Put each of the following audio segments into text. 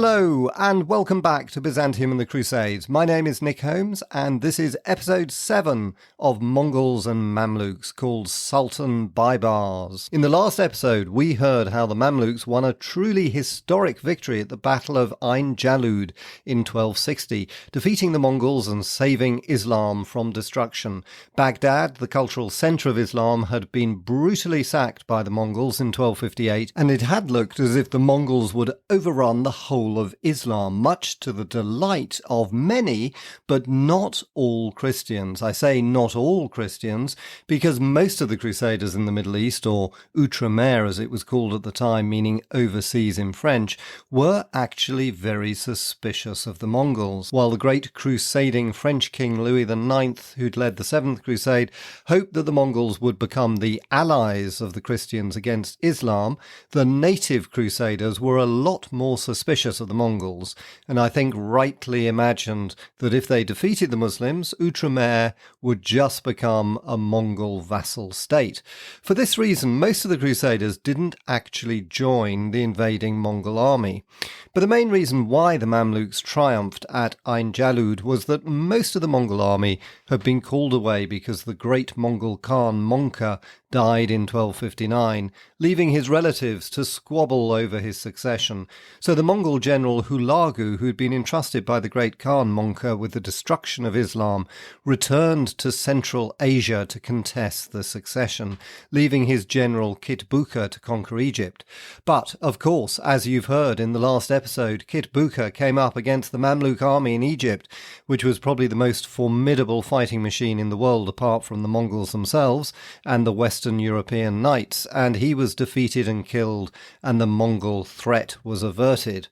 Hello and welcome back to Byzantium and the Crusades. My name is Nick Holmes and this is episode 7 of Mongols and Mamluks called Sultan Baibars. In the last episode we heard how the Mamluks won a truly historic victory at the Battle of Ain Jalut in 1260, defeating the Mongols and saving Islam from destruction. Baghdad, the cultural centre of Islam, had been brutally sacked by the Mongols in 1258 and it had looked as if the Mongols would overrun the whole of Islam, much to the delight of many, but not all Christians. I say not all Christians because most of the Crusaders in the Middle East, or Outre-mer as it was called at the time, meaning overseas in French, were actually very suspicious of the Mongols, while the great crusading French king Louis IX, who'd led the Seventh Crusade, hoped that the Mongols would become the allies of the Christians against Islam. The native Crusaders were a lot more suspicious of the Mongols, and I think rightly imagined that if they defeated the Muslims, Outre-mer would just become a Mongol vassal state. For this reason, most of the Crusaders didn't actually join the invading Mongol army. But the main reason why the Mamluks triumphed at Ain Jalut was that most of the Mongol army had been called away because the great Mongol Khan Monka died in 1259, leaving his relatives to squabble over his succession. So the Mongol general Hulagu, who had been entrusted by the great Khan Monka with the destruction of Islam, returned to Central Asia to contest the succession, leaving his general Kitbuka to conquer Egypt. But, of course, as you've heard in the last episode, Kitbuka came up against the Mamluk army in Egypt, which was probably the most formidable fighting machine in the world apart from the Mongols themselves and the Western European knights, and he was defeated and killed, and the Mongol threat was averted.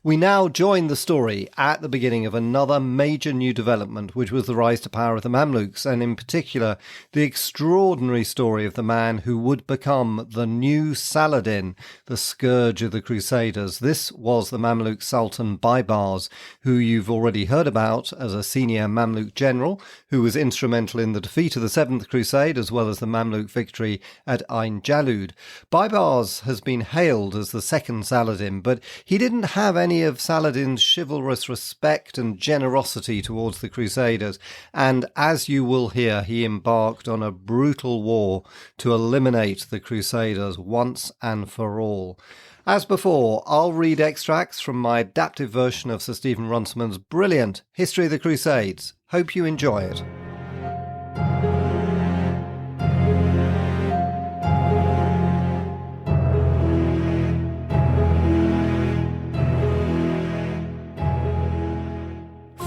We now join the story at the beginning of another major new development, which was the rise to power of the Mamluks, and in particular the extraordinary story of the man who would become the new Saladin, the scourge of the Crusaders. This was the Mamluk Sultan Baibars, who you've already heard about as a senior Mamluk general, who was instrumental in the defeat of the Seventh Crusade as well as the Mamluk victory at Ain Jalut. Baibars has been hailed as the second Saladin, but he didn't have any of Saladin's chivalrous respect and generosity towards the Crusaders, and as you will hear, he embarked on a brutal war to eliminate the Crusaders once and for all. As before, I'll read extracts from my adaptive version of Sir Stephen Runciman's brilliant History of the Crusades. Hope you enjoy it.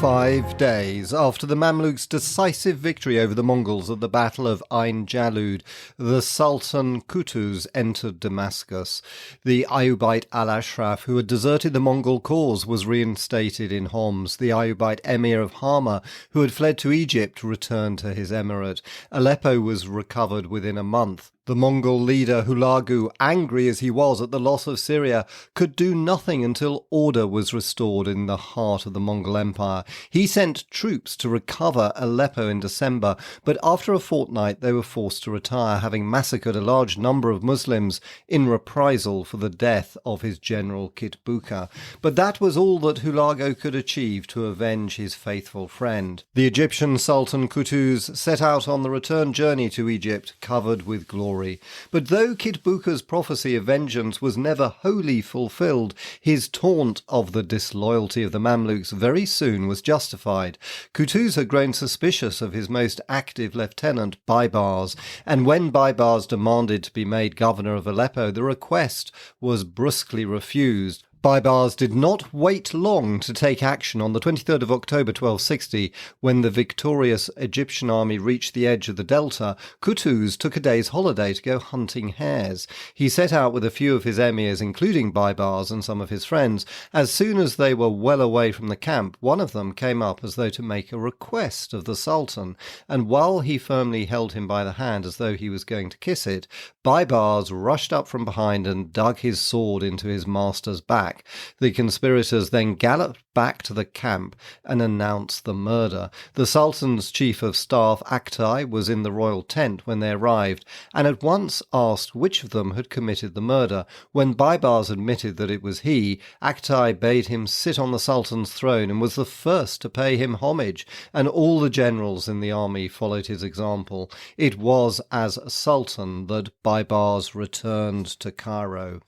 "5 days after the Mamluks' decisive victory over the Mongols at the Battle of Ain Jalut, the Sultan Qutuz entered Damascus. The Ayyubite al-Ashraf, who had deserted the Mongol cause, was reinstated in Homs. The Ayyubite emir of Hama, who had fled to Egypt, returned to his emirate. Aleppo was recovered within a month. The Mongol leader Hulagu, angry as he was at the loss of Syria, could do nothing until order was restored in the heart of the Mongol Empire. He sent troops to recover Aleppo in December, but after a fortnight they were forced to retire, having massacred a large number of Muslims in reprisal for the death of his general Kitbuka. But that was all that Hulagu could achieve to avenge his faithful friend. The Egyptian Sultan Qutuz set out on the return journey to Egypt, covered with glory. But though Kitbuka's prophecy of vengeance was never wholly fulfilled, his taunt of the disloyalty of the Mamluks very soon was justified. Qutuz had grown suspicious of his most active lieutenant, Baibars, and when Baibars demanded to be made governor of Aleppo, the request was brusquely refused. Baibars did not wait long to take action. On the 23rd of October 1260, when the victorious Egyptian army reached the edge of the delta, Qutuz took a day's holiday to go hunting hares. He set out with a few of his emirs, including Baibars and some of his friends. As soon as they were well away from the camp, one of them came up as though to make a request of the Sultan, and while he firmly held him by the hand as though he was going to kiss it, Baibars rushed up from behind and dug his sword into his master's back. attack. The conspirators then galloped back to the camp and announced the murder. The Sultan's chief of staff, Aktai, was in the royal tent when they arrived, and at once asked which of them had committed the murder. When Baibars admitted that it was he, Aktai bade him sit on the Sultan's throne and was the first to pay him homage, and all the generals in the army followed his example. It was as Sultan that Baibars returned to Cairo.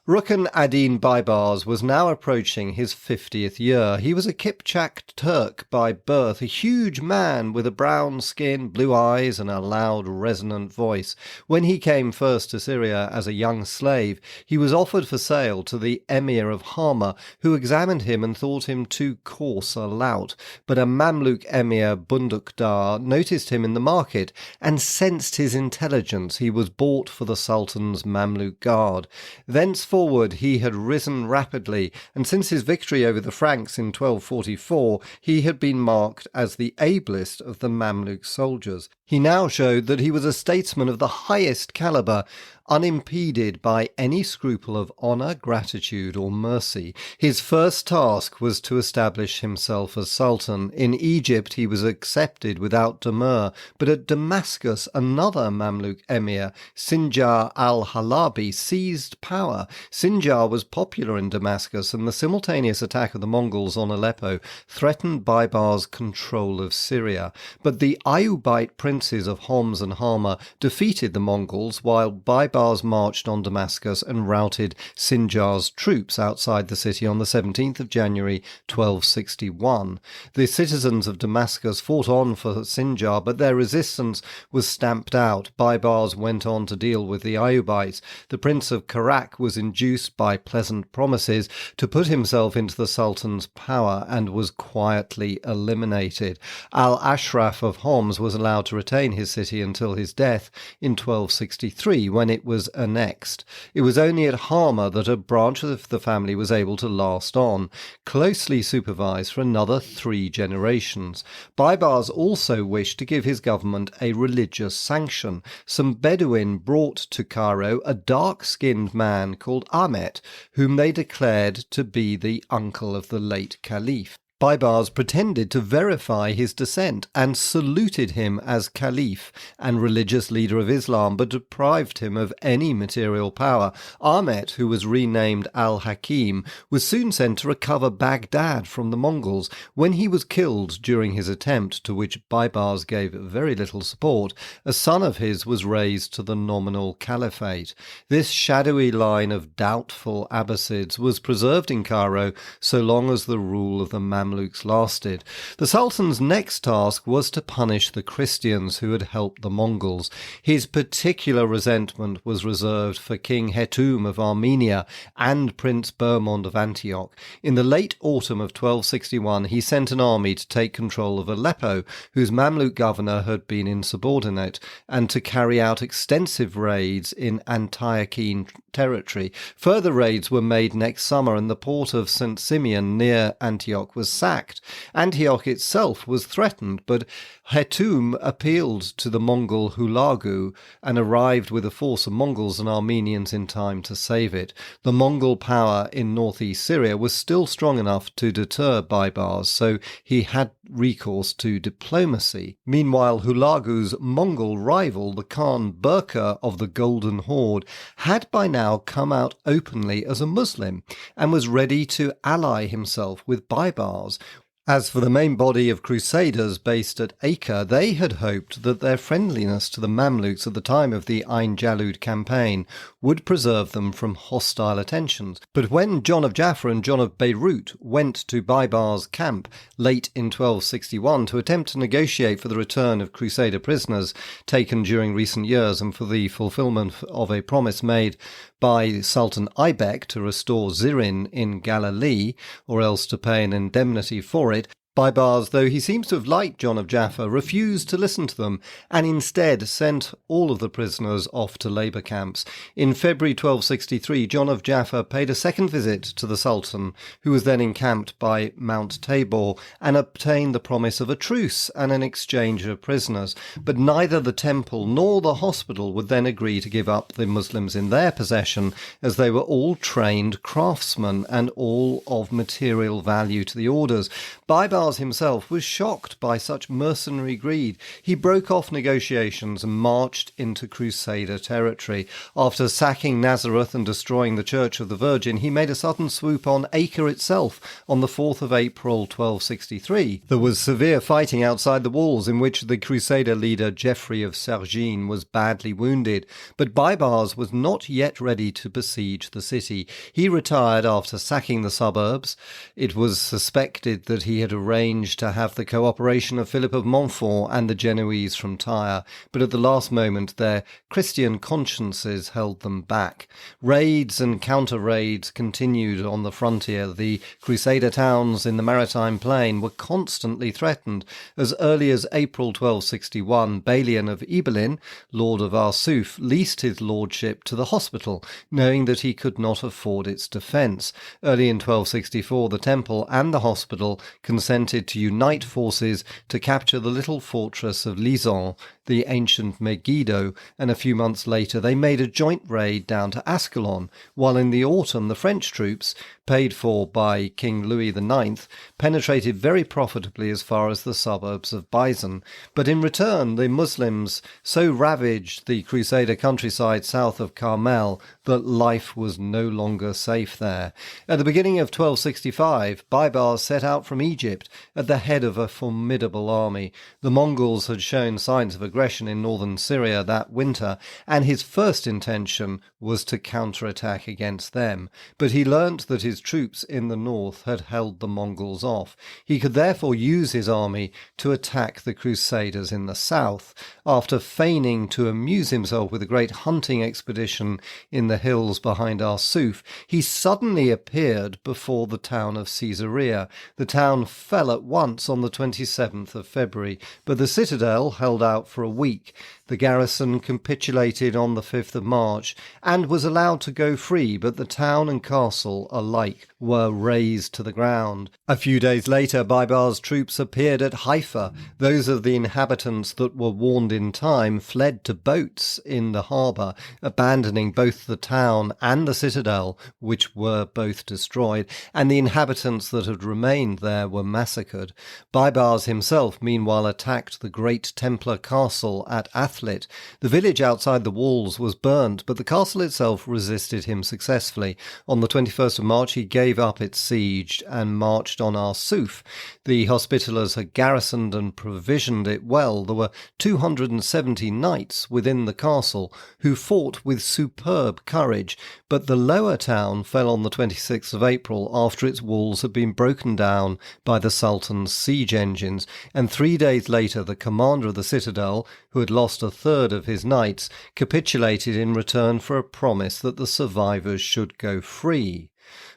Rukn ad-Din Baibars was now approaching his 50th year. He was a Kipchak Turk by birth, a huge man with a brown skin, blue eyes, and a loud, resonant voice. When he came first to Syria as a young slave, he was offered for sale to the Emir of Hama, who examined him and thought him too coarse a lout. But a Mamluk Emir, Bundukdar, noticed him in the market and sensed his intelligence. He was bought for the Sultan's Mamluk guard. Thenceforward he had risen rapidly, and since his victory over the Franks in 1244, he had been marked as the ablest of the Mamluk soldiers. He now showed that he was a statesman of the highest calibre, unimpeded by any scruple of honour, gratitude, or mercy. His first task was to establish himself as Sultan. In Egypt he was accepted without demur, but at Damascus another Mamluk emir, Sinjar al-Halabi, seized power. Sinjar was popular in Damascus, and the simultaneous attack of the Mongols on Aleppo threatened Baibars' control of Syria. But the Ayyubite princes of Homs and Hama defeated the Mongols, while Baibars marched on Damascus and routed Sinjar's troops outside the city on the 17th of January 1261. The citizens of Damascus fought on for Sinjar, but their resistance was stamped out. Baibars went on to deal with the Ayyubites. The Prince of Karak was induced by pleasant promises to put himself into the Sultan's power and was quietly eliminated. Al-Ashraf of Homs was allowed to retain his city until his death in 1263, when it was annexed. It was only at Hama that a branch of the family was able to last on, closely supervised for another 3 generations. Baibars also wished to give his government a religious sanction. Some Bedouin brought to Cairo a dark-skinned man called Ahmet, whom they declared to be the uncle of the late Caliph. Baibars pretended to verify his descent and saluted him as Caliph and religious leader of Islam, but deprived him of any material power. Ahmet, who was renamed Al-Hakim, was soon sent to recover Baghdad from the Mongols. When he was killed during his attempt, to which Baibars gave very little support, a son of his was raised to the nominal caliphate. This shadowy line of doubtful Abbasids was preserved in Cairo so long as the rule of the Mamluks lasted. The Sultan's next task was to punish the Christians who had helped the Mongols. His particular resentment was reserved for King Hetum of Armenia and Prince Bohemond of Antioch. In the late autumn of 1261, he sent an army to take control of Aleppo, whose Mamluk governor had been insubordinate, and to carry out extensive raids in Antiochene territory. Further raids were made next summer, and the port of St. Simeon near Antioch was sacked. Antioch itself was threatened, but Hetum appealed to the Mongol Hulagu and arrived with a force of Mongols and Armenians in time to save it. The Mongol power in northeast Syria was still strong enough to deter Baibars, so he had recourse to diplomacy. Meanwhile, Hulagu's Mongol rival, the Khan Burqa of the Golden Horde, had by now come out openly as a Muslim and was ready to ally himself with Baibars. As for the main body of Crusaders based at Acre, they had hoped that their friendliness to the Mamluks at the time of the Ain Jalut campaign would preserve them from hostile attentions. But when John of Jaffa and John of Beirut went to Baibars' camp late in 1261 to attempt to negotiate for the return of Crusader prisoners taken during recent years and for the fulfillment of a promise made by Sultan Aibek to restore Zirin in Galilee, or else to pay an indemnity for it, Baibars, though he seems to have liked John of Jaffa, refused to listen to them and instead sent all of the prisoners off to labour camps. In February 1263, John of Jaffa paid a second visit to the Sultan, who was then encamped by Mount Tabor, and obtained the promise of a truce and an exchange of prisoners. But neither the temple nor the hospital would then agree to give up the Muslims in their possession, as they were all trained craftsmen and all of material value to the orders. Baibars himself was shocked by such mercenary greed. He broke off negotiations and marched into Crusader territory. After sacking Nazareth and destroying the Church of the Virgin, he made a sudden swoop on Acre itself on the 4th of April 1263. There was severe fighting outside the walls, in which the Crusader leader Geoffrey of Sergine was badly wounded, but Baibars was not yet ready to besiege the city. He retired after sacking the suburbs. It was suspected that he had arranged to have the cooperation of Philip of Montfort and the Genoese from Tyre, but at the last moment their Christian consciences held them back. Raids and counter-raids continued on the frontier. The Crusader towns in the maritime plain were constantly threatened. As early as April 1261, Balian of Ibelin, Lord of Arsuf, leased his lordship to the hospital, knowing that he could not afford its defence. Early in 1264, the temple and the hospital consented to unite forces to capture the little fortress of Lison, the ancient Megiddo, and a few months later they made a joint raid down to Ascalon, while in the autumn the French troops, paid for by King Louis IX, penetrated very profitably as far as the suburbs of Bison. But in return the Muslims so ravaged the Crusader countryside south of Carmel that life was no longer safe there. At the beginning of 1265, Baibars set out from Egypt at the head of a formidable army. The Mongols had shown signs of aggression in northern Syria that winter, and his first intention was to counterattack against them. But he learnt that his troops in the north had held the Mongols off. He could therefore use his army to attack the Crusaders in the south. After feigning to amuse himself with a great hunting expedition in the hills behind Arsuf, he suddenly appeared before the town of Caesarea. The town fell at once on the 27th of February, but the citadel held out for a week. The garrison capitulated on the 5th of March and was allowed to go free, but the town and castle alike were razed to the ground. A few days later, Baibars' troops appeared at Haifa. Those of the inhabitants that were warned in time fled to boats in the harbour, abandoning both the town and the citadel, which were both destroyed, and the inhabitants that had remained there were massacred. Baibars himself, meanwhile, attacked the great Templar castle at Athlit. The village outside the walls was burnt, but the castle itself resisted him successfully. On the 21st of March he gave up its siege and marched on Arsuf. The Hospitallers had garrisoned and provisioned it well. There were 270 knights within the castle who fought with superb courage, but the lower town fell on the 26th of April after its walls had been broken down by the Sultan's siege engines, and 3 days later the commander of the citadel, who had lost a third of his knights, capitulated in return for a promise that the survivors should go free.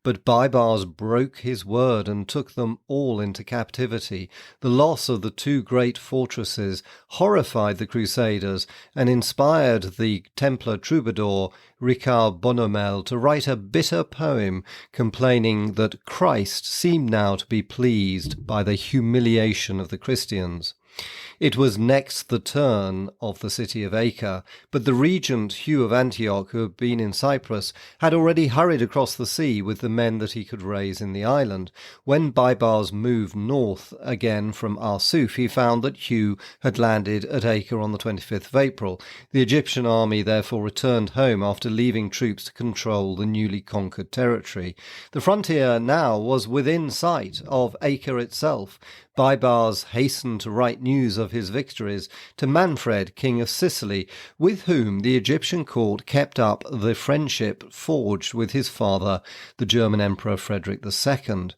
But Baibars broke his word and took them all into captivity. The loss of the two great fortresses horrified the Crusaders and inspired the Templar troubadour Ricard Bonomel to write a bitter poem complaining that Christ seemed now to be pleased by the humiliation of the Christians. It was next the turn of the city of Acre, but the regent Hugh of Antioch, who had been in Cyprus, had already hurried across the sea with the men that he could raise in the island. When Baibars moved north again from Arsuf, he found that Hugh had landed at Acre on the 25th of April. The Egyptian army therefore returned home after leaving troops to control the newly conquered territory. The frontier now was within sight of Acre itself. Baibars hastened to write news of his victories to Manfred, king of Sicily, with whom the Egyptian court kept up the friendship forged with his father, the German Emperor Frederick II.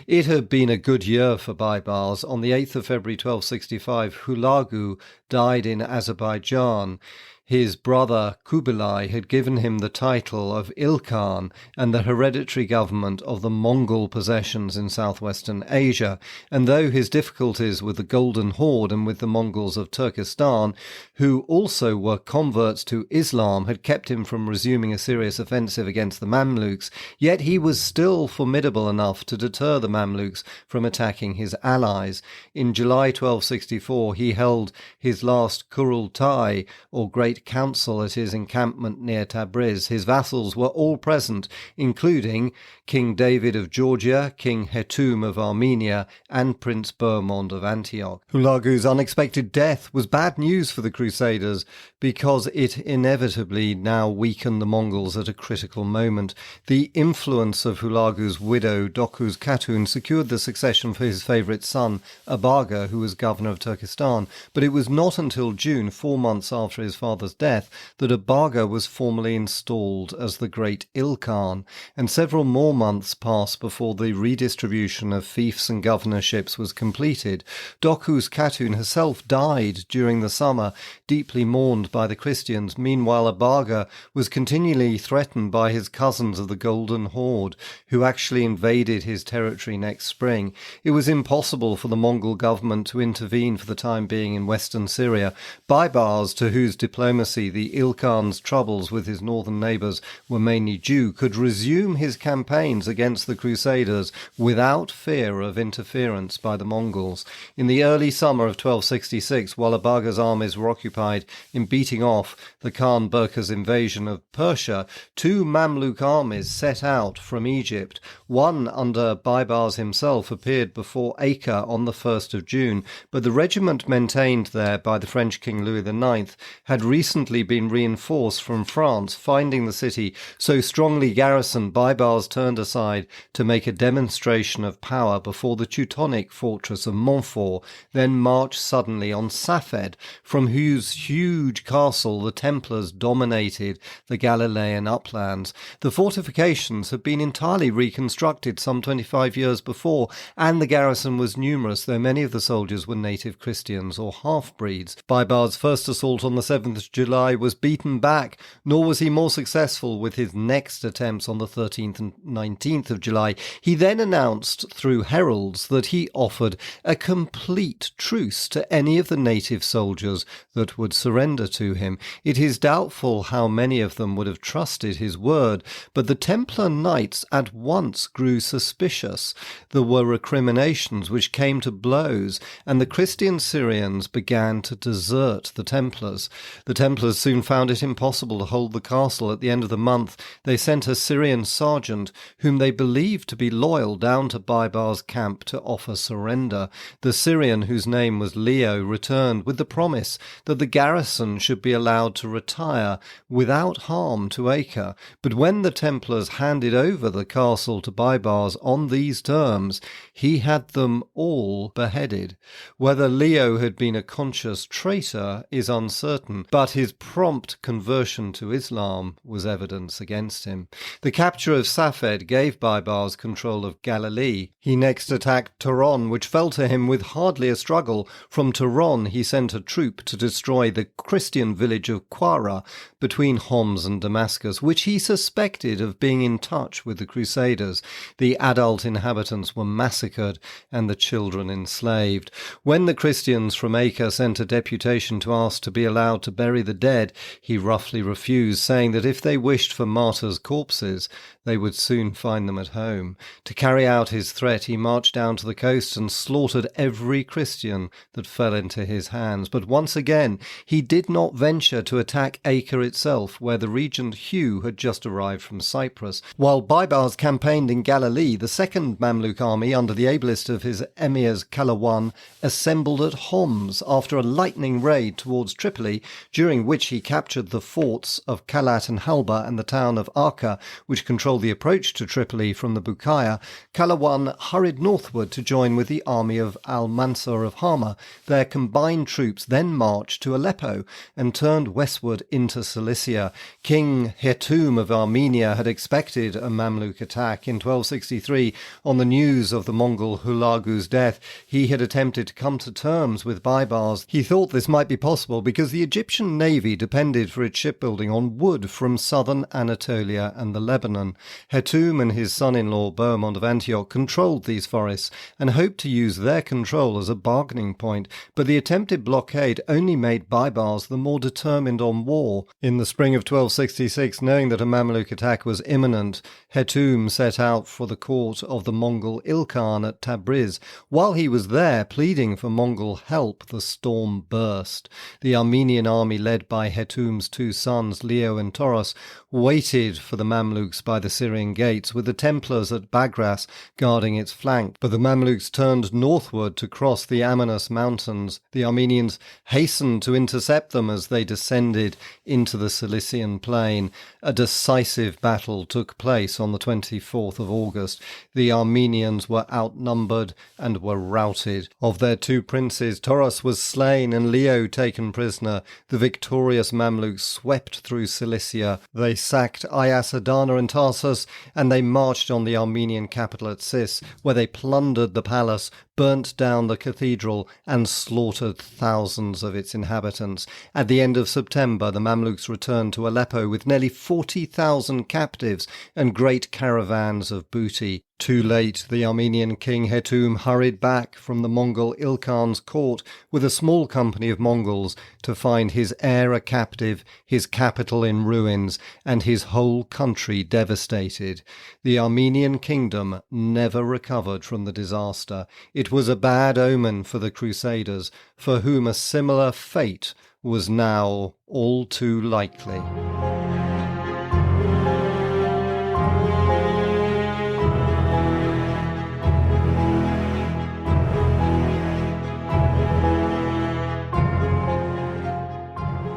It had been a good year for Baibars. On the 8th of February 1265, Hulagu died in Azerbaijan. His brother Kubilai had given him the title of Ilkhan and the hereditary government of the Mongol possessions in southwestern Asia, and though his difficulties with the Golden Horde and with the Mongols of Turkestan, who also were converts to Islam, had kept him from resuming a serious offensive against the Mamluks, yet he was still formidable enough to deter the Mamluks from attacking his allies. In July 1264 he held his last Kurultai, or Great Council, at his encampment near Tabriz. His vassals were all present, including King David of Georgia, King Hetum of Armenia, and Prince Bohemond of Antioch. Hulagu's unexpected death was bad news for the Crusaders because it inevitably now weakened the Mongols at a critical moment. The influence of Hulagu's widow, Doku's Khatun, secured the succession for his favourite son, Abaga, who was governor of Turkestan, but it was not until June, 4 months after his father's death, that Abaga was formally installed as the Great Ilkhan, and several more months passed before the redistribution of fiefs and governorships was completed. Doku's Khatun herself died during the summer, deeply mourned by the Christians. Meanwhile, Abaga was continually threatened by his cousins of the Golden Horde, who actually invaded his territory next spring. It was impossible for the Mongol government to intervene for the time being in western Syria. Baibars, to whose diplomacy the Ilkhan's troubles with his northern neighbours were mainly due, could resume his campaigns against the Crusaders without fear of interference by the Mongols. In the early summer of 1266, while Abaga's armies were occupied in beating off the Khan Burka's invasion of Persia, 2 Mamluk armies set out from Egypt. One, under Baibars himself, appeared before Acre on the 1st of June, but the regiment maintained there by the French King Louis IX had recently been reinforced from France. Finding the city so strongly garrisoned, Baibars turned aside to make a demonstration of power before the Teutonic fortress of Montfort, then marched suddenly on Safed, from whose huge castle the Templars dominated the Galilean uplands. The fortifications had been entirely reconstructed some 25 years before, and the garrison was numerous, though many of the soldiers were native Christians or half-breeds. Baibars' first assault on the 7th of July was beaten back, nor was he more successful with his next attempts on the 13th and 19th of July. He then announced through heralds that he offered a complete truce to any of the native soldiers that would surrender to him. It is doubtful how many of them would have trusted his word, but the Templar knights at once grew suspicious. There were recriminations which came to blows, and the Christian Syrians began to desert the Templars. The Templars soon found it impossible to hold the castle. At the end of the month, they sent a Syrian sergeant, whom they believed to be loyal, down to Baibars' camp to offer surrender. The Syrian, whose name was Leo, returned with the promise that the garrison should be allowed to retire without harm to Acre. But when the Templars handed over the castle to Baibars on these terms, he had them all beheaded. Whether Leo had been a conscious traitor is uncertain, but his prompt conversion to Islam was evidence against him. The capture of Safed gave Baibars control of Galilee. He next attacked Tehran, which fell to him with hardly a struggle. From Tehran he sent a troop to destroy the Christian village of Quara between Homs and Damascus, which he suspected of being in touch with the Crusaders. The adult inhabitants were massacred and the children enslaved. When the Christians from Acre sent a deputation to ask to be allowed to bury the dead, he roughly refused, saying that if they wished for martyrs' corpses, they would soon find them at home. To carry out his threat, he marched down to the coast and slaughtered every Christian that fell into his hands. But once again, he did not venture to attack Acre itself, where the regent Hugh had just arrived from Cyprus. While Baibars campaigned in Galilee, the second Mamluk army, under the ablest of his emirs Kalawan, assembled at Homs after a lightning raid towards Tripoli, during which he captured the forts of Kalat and Halba and the town of Arka, which controlled the approach to Tripoli from the Bukaya. Kalawan hurried northward to join with the army of Al-Mansur of Hama. Their combined troops then marched to Aleppo and turned westward into Cilicia. King Hetum of Armenia had expected a Mamluk attack. In 1263, on the news of the Mongol Hulagu's death, he had attempted to come to terms with Baibars. He thought this might be possible because the Egyptian Ottoman navy depended for its shipbuilding on wood from southern Anatolia and the Lebanon. Hethum and his son-in-law Bohemond of Antioch controlled these forests and hoped to use their control as a bargaining point, but the attempted blockade only made Baibars the more determined on war. In the spring of 1266, knowing that a Mamluk attack was imminent, Hethum set out for the court of the Mongol Ilkhan at Tabriz. While he was there pleading for Mongol help, the storm burst. The Armenian army, led by Hetum's two sons, Leo and Toros, waited for the Mamluks by the Syrian gates, with the Templars at Bagras guarding its flank. But the Mamluks turned northward to cross the Amanus mountains. The Armenians hastened to intercept them as they descended into the Cilician plain. A decisive battle took place on the 24th of August. The Armenians were outnumbered and were routed. Of their two princes, Toros was slain and Leo taken prisoner. The victorious Mamluks swept through Cilicia. They sacked Ayas, Adana and Tarsus, and they marched on the Armenian capital at Sis, where they plundered the palace, burnt down the cathedral, and slaughtered thousands of its inhabitants. At the end of September, the Mamluks returned to Aleppo with nearly 40,000 captives and great caravans of booty. Too late, the Armenian king Hethum hurried back from the Mongol Ilkhan's court with a small company of Mongols to find his heir a captive, his capital in ruins, and his whole country devastated. The Armenian kingdom never recovered from the disaster. It was a bad omen for the Crusaders, for whom a similar fate was now all too likely.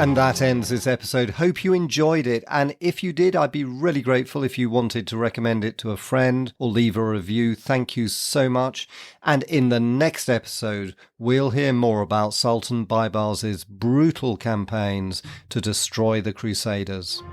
And that ends this episode. Hope you enjoyed it. And if you did, I'd be really grateful if you wanted to recommend it to a friend or leave a review. Thank you so much. And in the next episode, we'll hear more about Sultan Baibars' brutal campaigns to destroy the Crusaders.